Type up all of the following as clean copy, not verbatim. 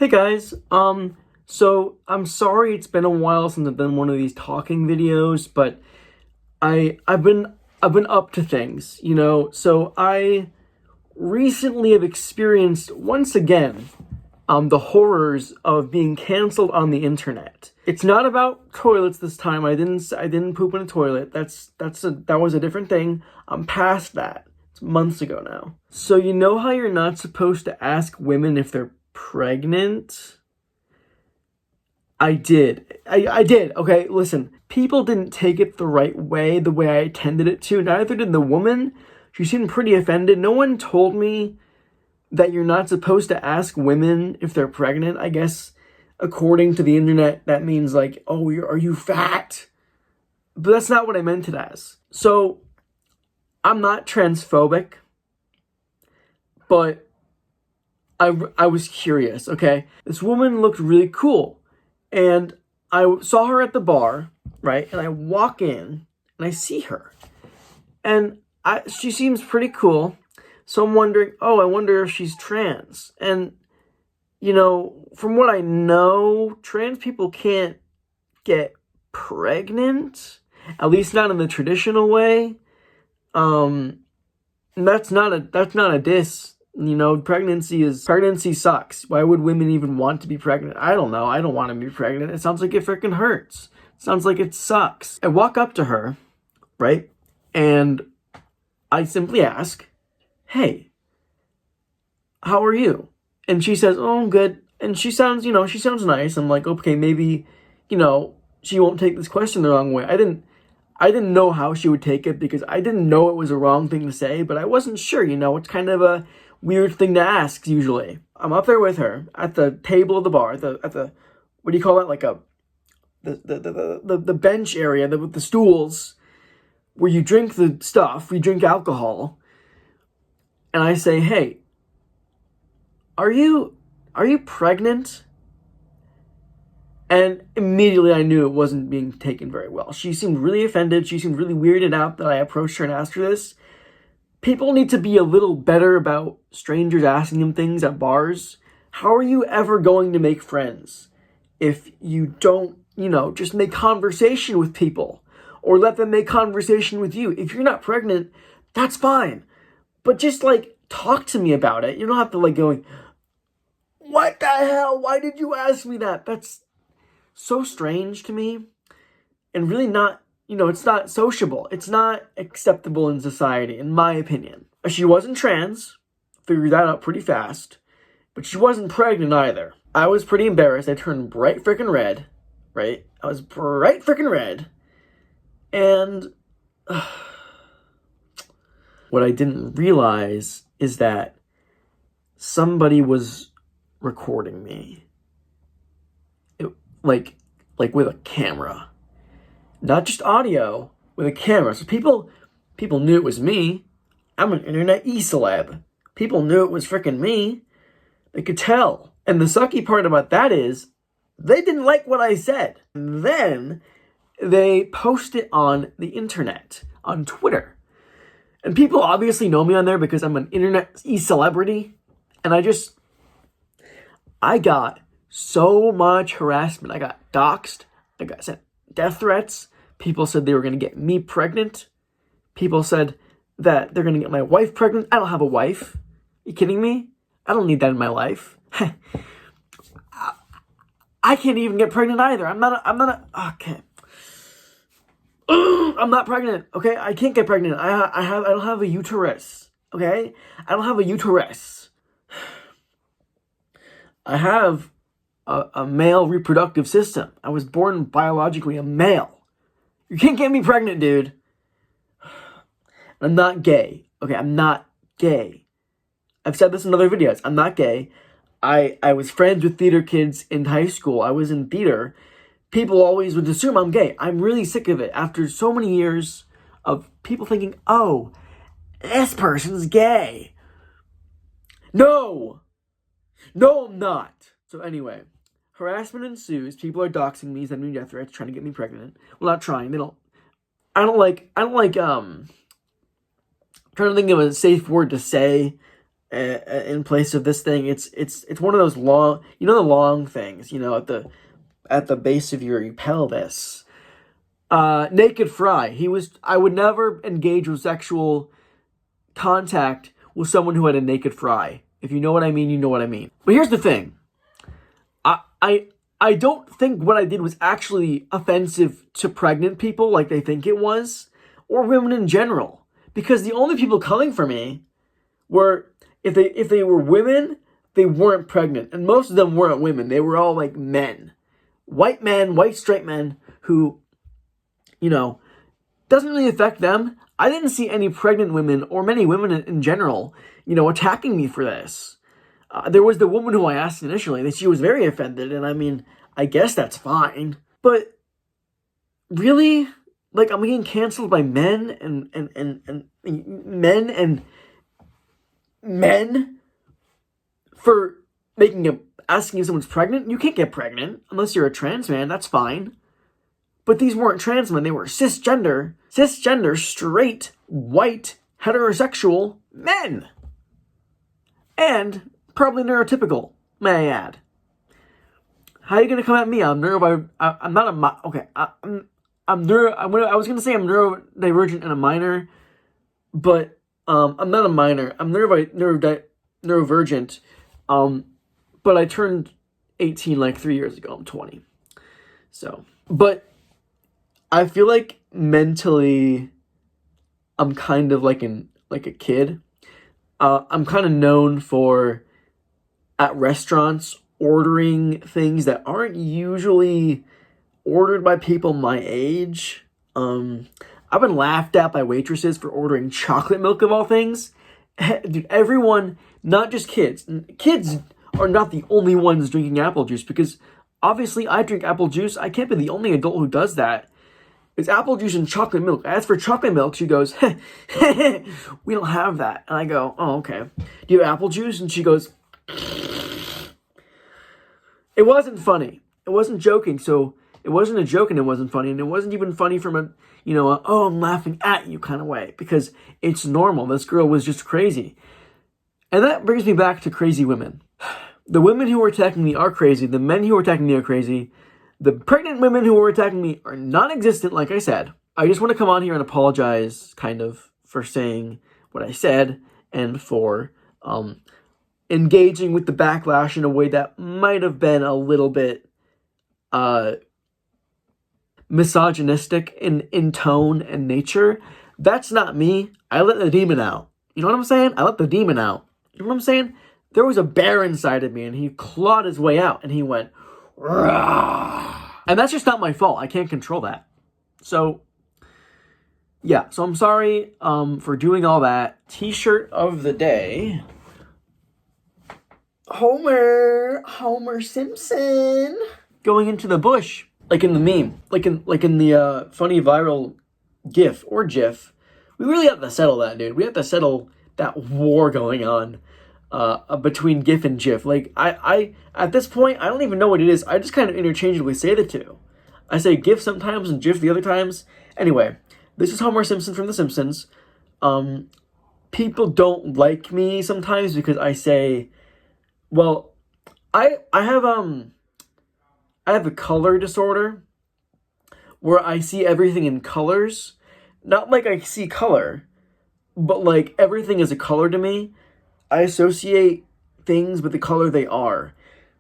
Hey guys, so I'm sorry it's been a while since I've done one of these talking videos, but I've been up to things, So I recently have experienced once again the horrors of being canceled on the internet. It's not about toilets this time. I didn't poop in a toilet. That was a different thing. I'm past that. It's months ago now. So you know how you're not supposed to ask women if they're pregnant? I did. I did. Okay, listen. People didn't take it the right way, the way I intended it to. Neither did the woman. She seemed pretty offended. No one told me that you're not supposed to ask women if they're pregnant. I guess, according to the internet, that means like, oh, are you fat? But that's not what I meant it as. So, I'm not transphobic, but I was curious, okay? This woman looked really cool. And I saw her at the bar, right? And I walk in and I see her. And she seems pretty cool. So I'm wondering, I wonder if she's trans. And, from what I know, trans people can't get pregnant, at least not in the traditional way. That's not a diss. Pregnancy sucks. Why would women even want to be pregnant? I don't know. I don't want to be pregnant. It sounds like it freaking hurts. It sounds like it sucks. I walk up to her, right? And I simply ask, "Hey, how are you?" And she says, "Oh, I'm good." And she sounds nice. I'm like, okay, maybe, she won't take this question the wrong way. I didn't know how she would take it because I didn't know it was a wrong thing to say, but I wasn't sure, it's kind of a weird thing to ask usually. I'm up there with her at the table of the bar, at the what do you call it? Like the bench area with the stools where you drink the stuff, you drink alcohol. And I say, "Hey, are you pregnant?" And immediately I knew it wasn't being taken very well. She seemed really offended. She seemed really weirded out that I approached her and asked her this. People need to be a little better about strangers asking them things at bars. How are you ever going to make friends if you don't, just make conversation with people or let them make conversation with you? If you're not pregnant, that's fine. But just talk to me about it. You don't have to going, "What the hell? Why did you ask me that?" That's so strange to me and really not, it's not sociable. It's not acceptable in society, in my opinion. She wasn't trans, figured that out pretty fast, but she wasn't pregnant either. I was pretty embarrassed. I turned bright freaking red, right? I was bright freaking red. And what I didn't realize is that somebody was recording me. Like with a camera. Not just audio, with a camera. So people knew it was me. I'm an internet e-celeb. People knew it was freaking me. They could tell. And the sucky part about that is, they didn't like what I said. And then they post it on the internet, on Twitter. And people obviously know me on there because I'm an internet e-celebrity. And I got so much harassment. I got doxxed. I got sent death threats. People said they were going to get me pregnant. People said that they're going to get my wife pregnant. I don't have a wife. Are you kidding me? I don't need that in my life. I can't even get pregnant either. Okay. I'm not pregnant. Okay, I can't get pregnant. I don't have a uterus. Okay, I don't have a uterus. I have a male reproductive system. I was born biologically a male. You can't get me pregnant, dude. I'm not gay. Okay, I'm not gay. I've said this in other videos. I'm not gay. I was friends with theater kids in high school. I was in theater. People always would assume I'm gay. I'm really sick of it. After so many years of people thinking, "Oh, this person's gay." No, I'm not. So anyway, harassment ensues. People are doxing me, sending me death threats, trying to get me pregnant. Well, not trying. I don't like, I'm trying to think of a safe word to say. in place of this thing. It's one of those long, the long things, at the base of your pelvis. Naked Fry. I would never engage with sexual contact with someone who had a naked fry. If you know what I mean, you know what I mean. But here's the thing. I don't think what I did was actually offensive to pregnant people like they think it was, or women in general. Because the only people coming for me were, if they were women, they weren't pregnant. And most of them weren't women. They were all like men. White straight men who, doesn't really affect them. I didn't see any pregnant women or many women in general, attacking me for this. There was the woman who I asked initially that she was very offended, and I mean, I guess that's fine. But really, like, I'm getting canceled by men and men for asking if someone's pregnant. You can't get pregnant unless you're a trans man. That's fine. But these weren't trans men. They were cisgender, straight, white, heterosexual men. And probably neurotypical, may I add. How are you gonna come at me? I'm neuro. I'm not a. Okay, I'm neuro. I was gonna say I'm neurodivergent and a minor, but I'm not a minor. I'm neurovergent. But I turned 18 like 3 years ago. I'm 20. So, but I feel like mentally, I'm kind of like a kid. I'm kind of known for, at restaurants, ordering things that aren't usually ordered by people my age. I've been laughed at by waitresses for ordering chocolate milk of all things. Dude, everyone, not just kids. Kids are not the only ones drinking apple juice, because obviously I drink apple juice. I can't be the only adult who does that. It's apple juice and chocolate milk. I asked for chocolate milk. She goes, we don't have that. And I go, oh, okay. Do you have apple juice? And she goes, it wasn't funny. It wasn't joking. So it wasn't a joke and it wasn't funny. And it wasn't even funny from oh, I'm laughing at you kind of way, because it's normal. This girl was just crazy. And that brings me back to crazy women. The women who were attacking me are crazy. The men who were attacking me are crazy. The pregnant women who were attacking me are non-existent, like I said. I just want to come on here and apologize, kind of, for saying what I said, and for engaging with the backlash in a way that might have been a little bit misogynistic in tone and nature. That's not me. I let the demon out. You know what I'm saying? I let the demon out. You know what I'm saying? There was a bear inside of me, and he clawed his way out, and he went, "Rah!" And that's just not my fault. I can't control that. So, yeah. So I'm sorry for doing all that. T-shirt of the day. Homer Simpson going into the bush, like in the meme, like in the funny viral GIF or GIF. We really have to settle that, dude. We have to settle that war going on between GIF and GIF. Like, I at this point, I don't even know what it is. I just kind of interchangeably say the two. I say GIF sometimes and GIF the other times. Anyway, this is Homer Simpson from The Simpsons. People don't like me sometimes because I say, well, I have a color disorder where I see everything in colors. Not like I see color, but like everything is a color to me. I associate things with the color they are.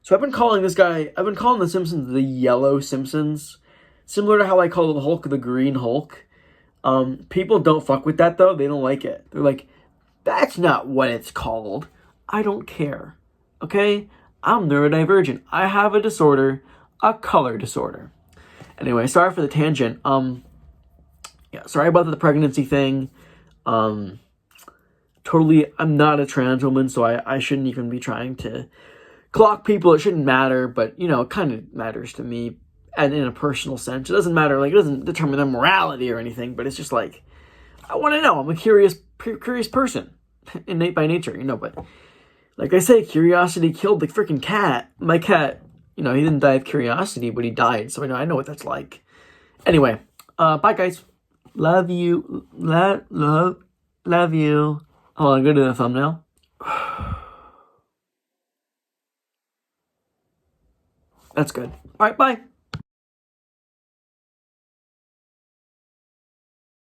So I've been calling The Simpsons the Yellow Simpsons, similar to how I call the Hulk the Green Hulk. People don't fuck with that though. They don't like it. They're like, that's not what it's called. I don't care. Okay? I'm neurodivergent. I have a disorder, a color disorder. Anyway, sorry for the tangent. Yeah, sorry about the pregnancy thing. Totally, I'm not a trans woman, so I shouldn't even be trying to clock people. It shouldn't matter, but, it kind of matters to me, and in a personal sense. It doesn't matter, like, it doesn't determine their morality or anything, but it's just like, I want to know. I'm a curious person, innate by nature, but, like I say, curiosity killed the freaking cat. My cat, he didn't die of curiosity, but he died, so I know what that's like. Anyway, bye, guys. Love you. Love you. Hold on, go to the thumbnail. That's good. All right, bye.